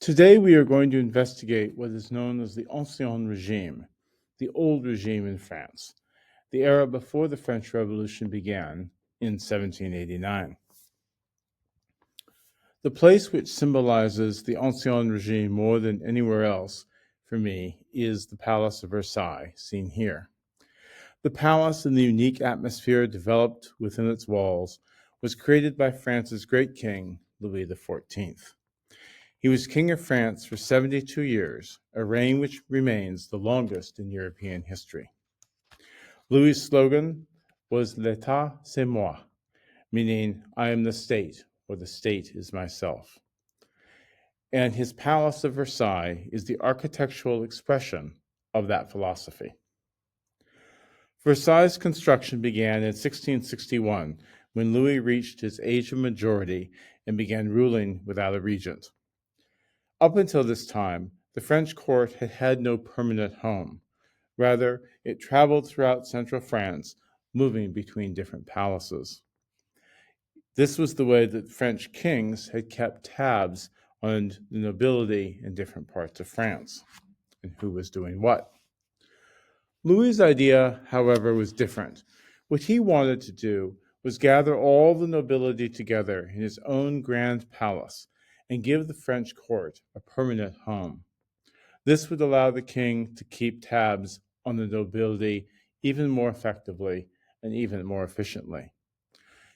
Today we are going to investigate what is known as the Ancien Regime, the old regime in France, the era before the French Revolution began in 1789. The place which symbolizes the Ancien Regime more than anywhere else for me is the Palace of Versailles, seen here. The palace and the unique atmosphere developed within its walls was created by France's great king, Louis XIV. He was King of France for 72 years, a reign which remains the longest in European history. Louis' slogan was L'État c'est moi, meaning I am the state, or the state is myself. And his Palace of Versailles is the architectural expression of that philosophy. Versailles' construction began in 1661, when Louis reached his age of majority and began ruling without a regent. Up until this time, the French court had had no permanent home. Rather, it traveled throughout central France, moving between different palaces. This was the way that French kings had kept tabs on the nobility in different parts of France and who was doing what. Louis's idea, however, was different. What he wanted to do was gather all the nobility together in his own grand palace and give the French court a permanent home. This would allow the king to keep tabs on the nobility even more effectively and even more efficiently.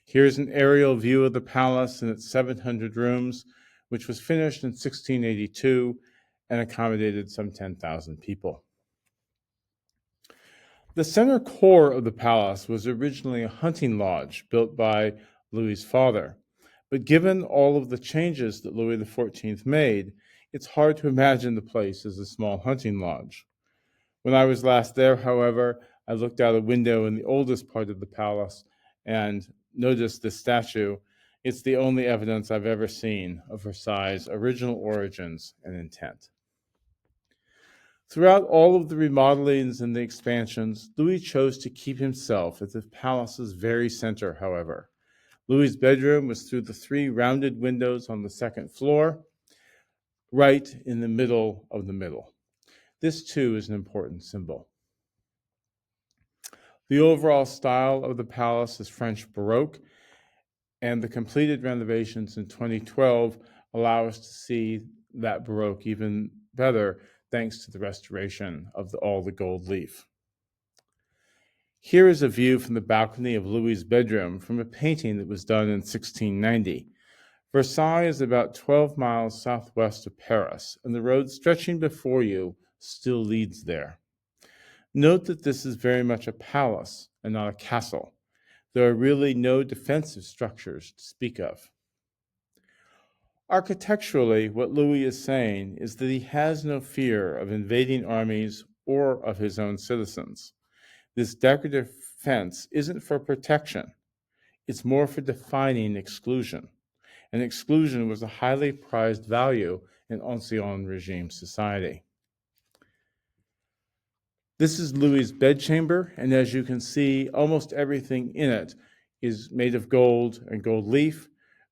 Here's an aerial view of the palace and its 700 rooms, which was finished in 1682 and accommodated some 10,000 people. The center core of the palace was originally a hunting lodge built by Louis's father. But given all of the changes that Louis XIV made, it's hard to imagine the place as a small hunting lodge. When I was last there, however, I looked out a window in the oldest part of the palace and noticed this statue. It's the only evidence I've ever seen of Versailles' original origins and intent. Throughout all of the remodelings and the expansions, Louis chose to keep himself at the palace's very center, however. Louis's bedroom was through the three rounded windows on the second floor, right in the middle of the middle. This, too, is an important symbol. The overall style of the palace is French Baroque, and the completed renovations in 2012 allow us to see that Baroque even better thanks to the restoration of all the gold leaf. Here is a view from the balcony of Louis's bedroom from a painting that was done in 1690. Versailles is about 12 miles southwest of Paris, and the road stretching before you still leads there. Note that this is very much a palace and not a castle. There are really no defensive structures to speak of. Architecturally, what Louis is saying is that he has no fear of invading armies or of his own citizens. This decorative fence isn't for protection. It's more for defining exclusion. And exclusion was a highly prized value in Ancien Regime society. This is Louis's bedchamber, and as you can see, almost everything in it is made of gold and gold leaf,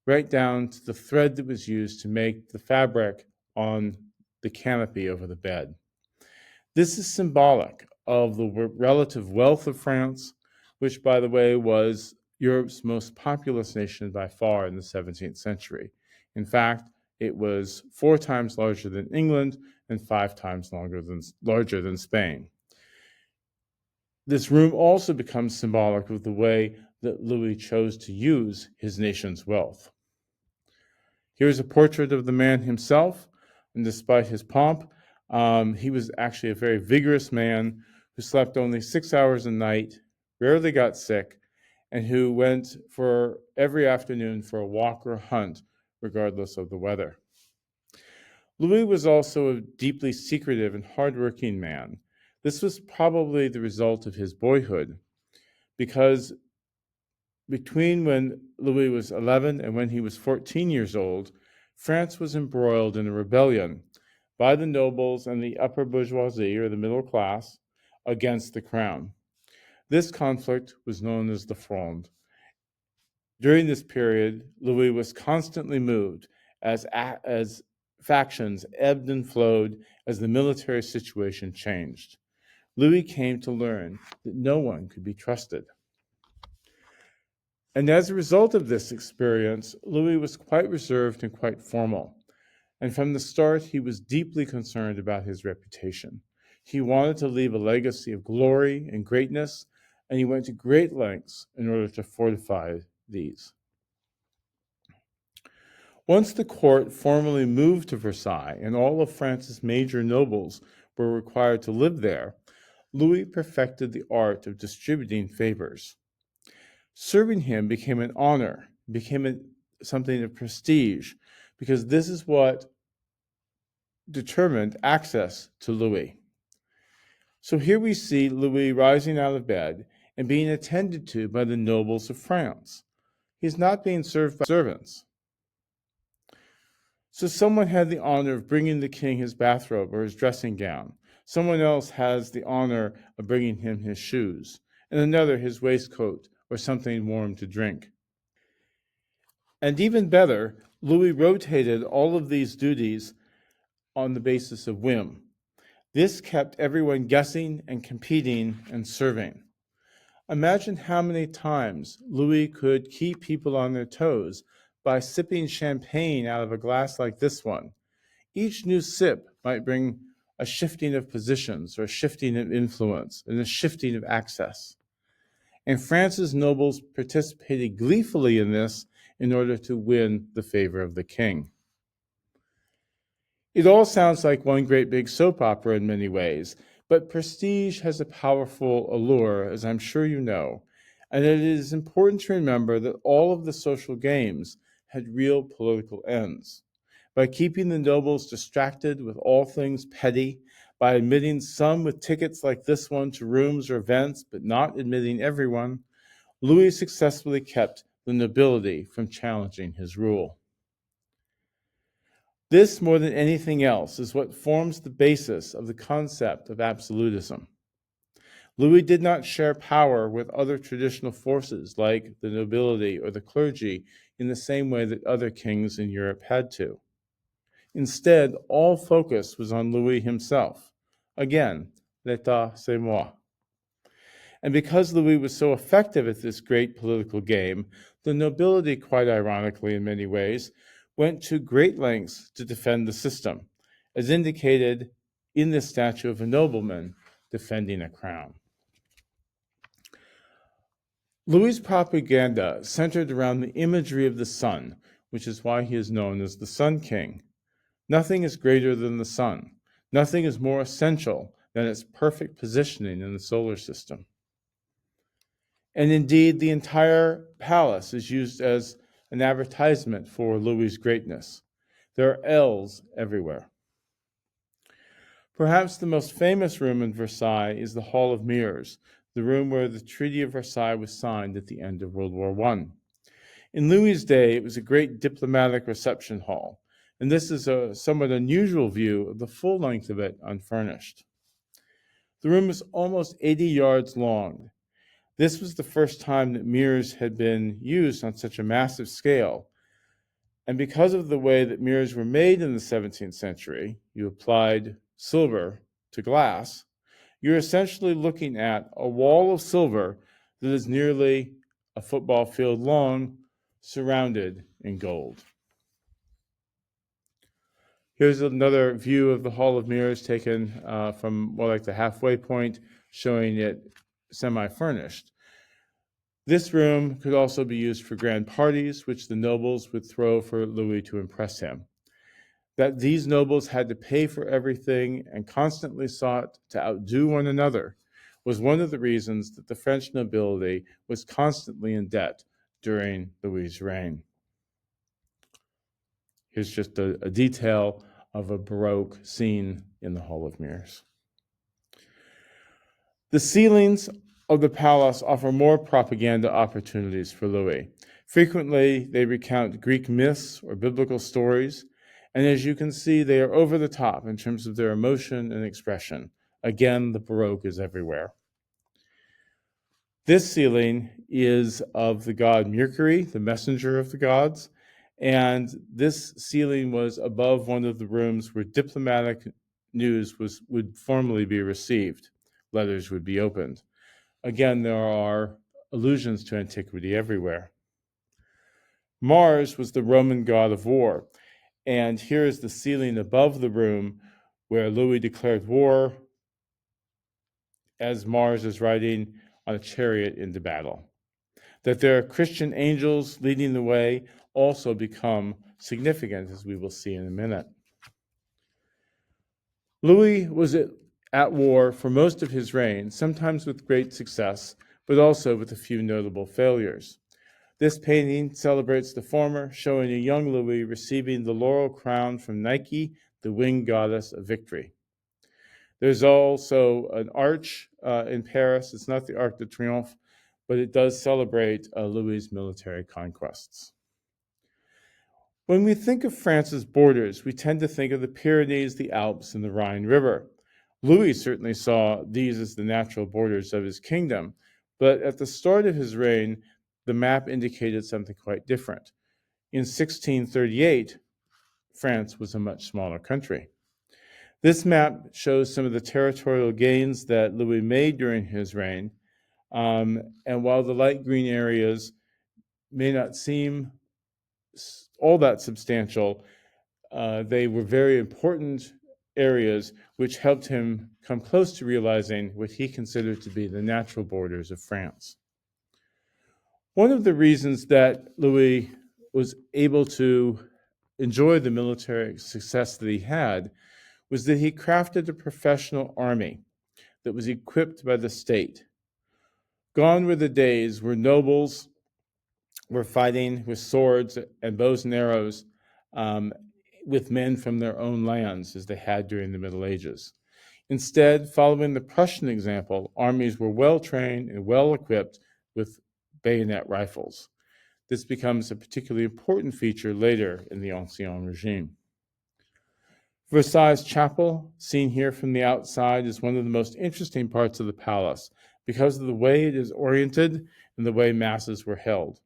right down to the thread that was used to make the fabric on the canopy over the bed. This is symbolic of the relative wealth of France, which, by the way, was Europe's most populous nation by far in the 17th century. In fact, it was 4 times larger than England and 5 times larger than Spain. This room also becomes symbolic of the way that Louis chose to use his nation's wealth. Here's a portrait of the man himself, and despite his pomp, he was actually a very vigorous man who slept only 6 hours a night, rarely got sick, and who went for every afternoon for a walk or a hunt, regardless of the weather. Louis was also a deeply secretive and hardworking man. This was probably the result of his boyhood, because between when Louis was 11 and when he was 14 years old, France was embroiled in a rebellion by the nobles and the upper bourgeoisie, or the middle class, against the crown. This conflict was known as the Fronde. During this period, Louis was constantly moved as factions ebbed and flowed as the military situation changed. Louis came to learn that no one could be trusted. And as a result of this experience, Louis was quite reserved and quite formal. And from the start, he was deeply concerned about his reputation. He wanted to leave a legacy of glory and greatness, and he went to great lengths in order to fortify these. Once the court formally moved to Versailles and all of France's major nobles were required to live there, Louis perfected the art of distributing favors. Serving him became an honor, something of prestige, because this is what determined access to Louis. So here we see Louis rising out of bed and being attended to by the nobles of France. He's not being served by servants. So someone had the honor of bringing the king his bathrobe or his dressing gown. Someone else has the honor of bringing him his shoes, and another his waistcoat or something warm to drink. And even better, Louis rotated all of these duties on the basis of whim. This kept everyone guessing and competing and serving. Imagine how many times Louis could keep people on their toes by sipping champagne out of a glass like this one. Each new sip might bring a shifting of positions or a shifting of influence and a shifting of access. And France's nobles participated gleefully in this in order to win the favor of the king. It all sounds like one great big soap opera in many ways, but prestige has a powerful allure, as I'm sure you know, and it is important to remember that all of the social games had real political ends. By keeping the nobles distracted with all things petty, by admitting some with tickets like this one to rooms or events, but not admitting everyone, Louis successfully kept the nobility from challenging his rule. This, more than anything else, is what forms the basis of the concept of absolutism. Louis did not share power with other traditional forces like the nobility or the clergy in the same way that other kings in Europe had to. Instead, all focus was on Louis himself. Again, l'état, c'est moi. And because Louis was so effective at this great political game, the nobility, quite ironically in many ways, went to great lengths to defend the system, as indicated in this statue of a nobleman defending a crown. Louis's propaganda centered around the imagery of the sun, which is why he is known as the Sun King. Nothing is greater than the sun. Nothing is more essential than its perfect positioning in the solar system. And indeed, the entire palace is used as an advertisement for Louis's greatness. There are L's everywhere. Perhaps the most famous room in Versailles is the Hall of Mirrors, the room where the Treaty of Versailles was signed at the end of World War I. In Louis's day, it was a great diplomatic reception hall, and this is a somewhat unusual view of the full length of it unfurnished. The room is almost 80 yards long. This was the first time that mirrors had been used on such a massive scale. And because of the way that mirrors were made in the 17th century, you applied silver to glass, you're essentially looking at a wall of silver that is nearly a football field long, surrounded in gold. Here's another view of the Hall of Mirrors taken from more like the halfway point, showing it semi-furnished. This room could also be used for grand parties, which the nobles would throw for Louis to impress him. That these nobles had to pay for everything and constantly sought to outdo one another was one of the reasons that the French nobility was constantly in debt during Louis's reign. Here's just a detail of a Baroque scene in the Hall of Mirrors. The ceilings of the palace offer more propaganda opportunities for Louis. Frequently, they recount Greek myths or biblical stories, and as you can see, they are over the top in terms of their emotion and expression. Again, the Baroque is everywhere. This ceiling is of the god Mercury, the messenger of the gods, And this ceiling was above one of the rooms where diplomatic news would formally be received. Letters would be opened. Again, there are allusions to antiquity everywhere. Mars was the Roman god of war, and here is the ceiling above the room where Louis declared war as Mars is riding on a chariot into battle. That there are Christian angels leading the way also become significant, as we will see in a minute. Louis was at war for most of his reign, sometimes with great success, but also with a few notable failures. This painting celebrates the former, showing a young Louis receiving the laurel crown from Nike, the winged goddess of victory. There's also an arch in Paris. It's not the Arc de Triomphe, but it does celebrate Louis's military conquests. When we think of France's borders, we tend to think of the Pyrenees, the Alps, and the Rhine River. Louis certainly saw these as the natural borders of his kingdom, but at the start of his reign, the map indicated something quite different. In 1638, France was a much smaller country. This map shows some of the territorial gains that Louis made during his reign, and while the light green areas may not seem all that substantial, they were very important areas which helped him come close to realizing what he considered to be the natural borders of France. One of the reasons that Louis was able to enjoy the military success that he had was that he crafted a professional army that was equipped by the state. Gone were the days where nobles were fighting with swords and bows and arrows with men from their own lands, as they had during the Middle Ages. Instead, following the Prussian example, armies were well trained and well equipped with bayonet rifles. This becomes a particularly important feature later in the Ancien Regime. Versailles Chapel, seen here from the outside, is one of the most interesting parts of the palace because of the way it is oriented and the way masses were held.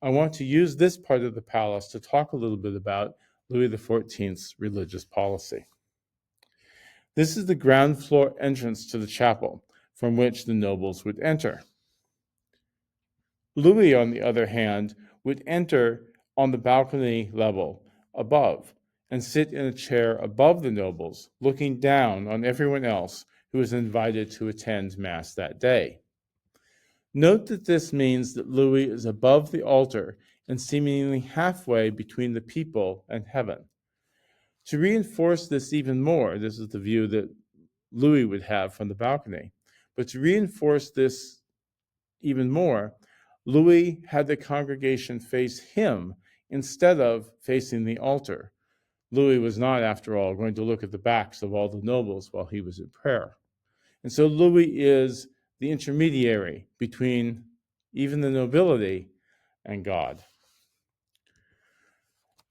I want to use this part of the palace to talk a little bit about Louis XIV's religious policy. This is the ground floor entrance to the chapel, from which the nobles would enter. Louis, on the other hand, would enter on the balcony level above and sit in a chair above the nobles, looking down on everyone else who was invited to attend Mass that day. Note that this means that Louis is above the altar and seemingly halfway between the people and heaven. To reinforce this even more, this is the view that Louis would have from the balcony, but to reinforce this even more, Louis had the congregation face him instead of facing the altar. Louis was not, after all, going to look at the backs of all the nobles while he was at prayer. And so Louis is the intermediary between even the nobility and God.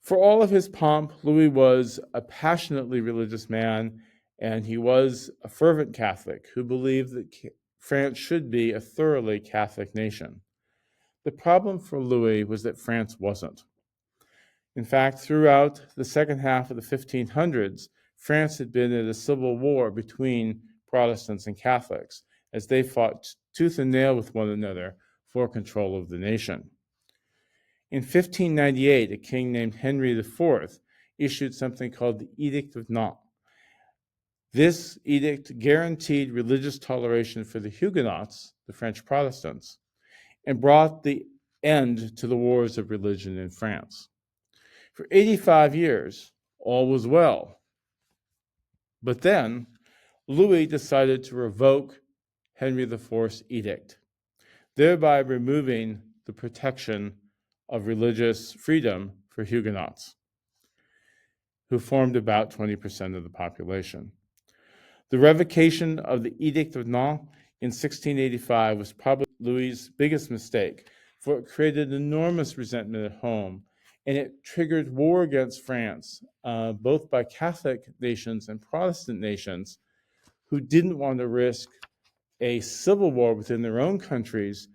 For all of his pomp, Louis was a passionately religious man, and he was a fervent Catholic who believed that France should be a thoroughly Catholic nation. The problem for Louis was that France wasn't. In fact, throughout the second half of the 1500s, France had been in a civil war between Protestants and Catholics as they fought tooth and nail with one another for control of the nation. In 1598, a king named Henry IV issued something called the Edict of Nantes. This edict guaranteed religious toleration for the Huguenots, the French Protestants, and brought the end to the wars of religion in France. For 85 years, all was well. But then, Louis decided to revoke Henry IV's edict, thereby removing the protection of religious freedom for Huguenots, who formed about 20% of the population. The revocation of the Edict of Nantes in 1685 was probably Louis's biggest mistake, for it created enormous resentment at home, and it triggered war against France, both by Catholic nations and Protestant nations who didn't want to risk a civil war within their own countries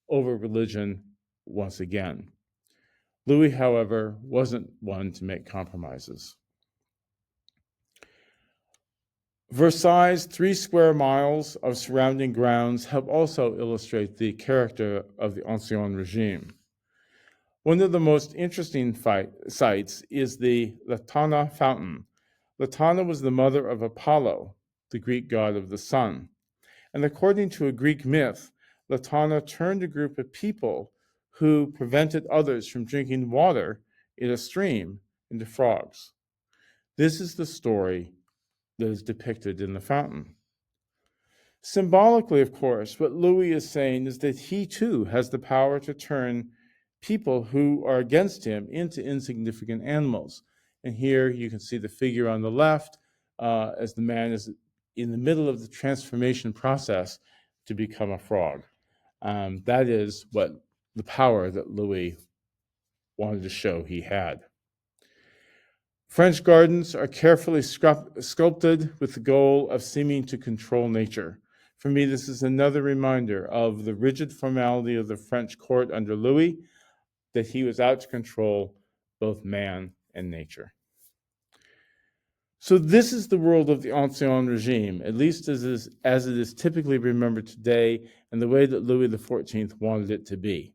over religion once again. Louis, however, wasn't one to make compromises. Versailles' 3 square miles of surrounding grounds help also illustrate the character of the Ancien Regime. One of the most interesting sites is the Latana fountain. Latana was the mother of Apollo, the Greek god of the sun. And according to a Greek myth, Latana turned a group of people who prevented others from drinking water in a stream into frogs. This is the story that is depicted in the fountain. Symbolically, of course, what Louis is saying is that he too has the power to turn people who are against him into insignificant animals. And here you can see the figure on the left as the man is in the middle of the transformation process to become a frog. That is what the power that Louis wanted to show he had. French gardens are carefully sculpted with the goal of seeming to control nature. For me, this is another reminder of the rigid formality of the French court under Louis, that he was out to control both man and nature. So this is the world of the Ancien Regime, at least as it is typically remembered today and the way that Louis XIV wanted it to be.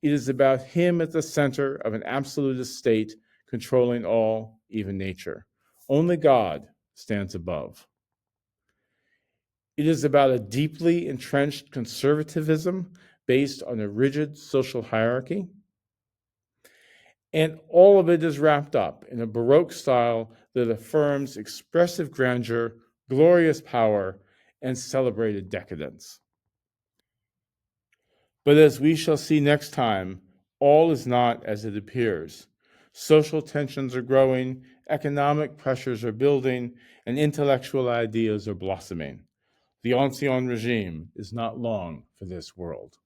It is about him at the center of an absolutist state controlling all, even nature. Only God stands above. It is about a deeply entrenched conservatism based on a rigid social hierarchy. And all of it is wrapped up in a Baroque style that affirms expressive grandeur, glorious power, and celebrated decadence. But as we shall see next time, all is not as it appears. Social tensions are growing, economic pressures are building, and intellectual ideas are blossoming. The Ancien Regime is not long for this world.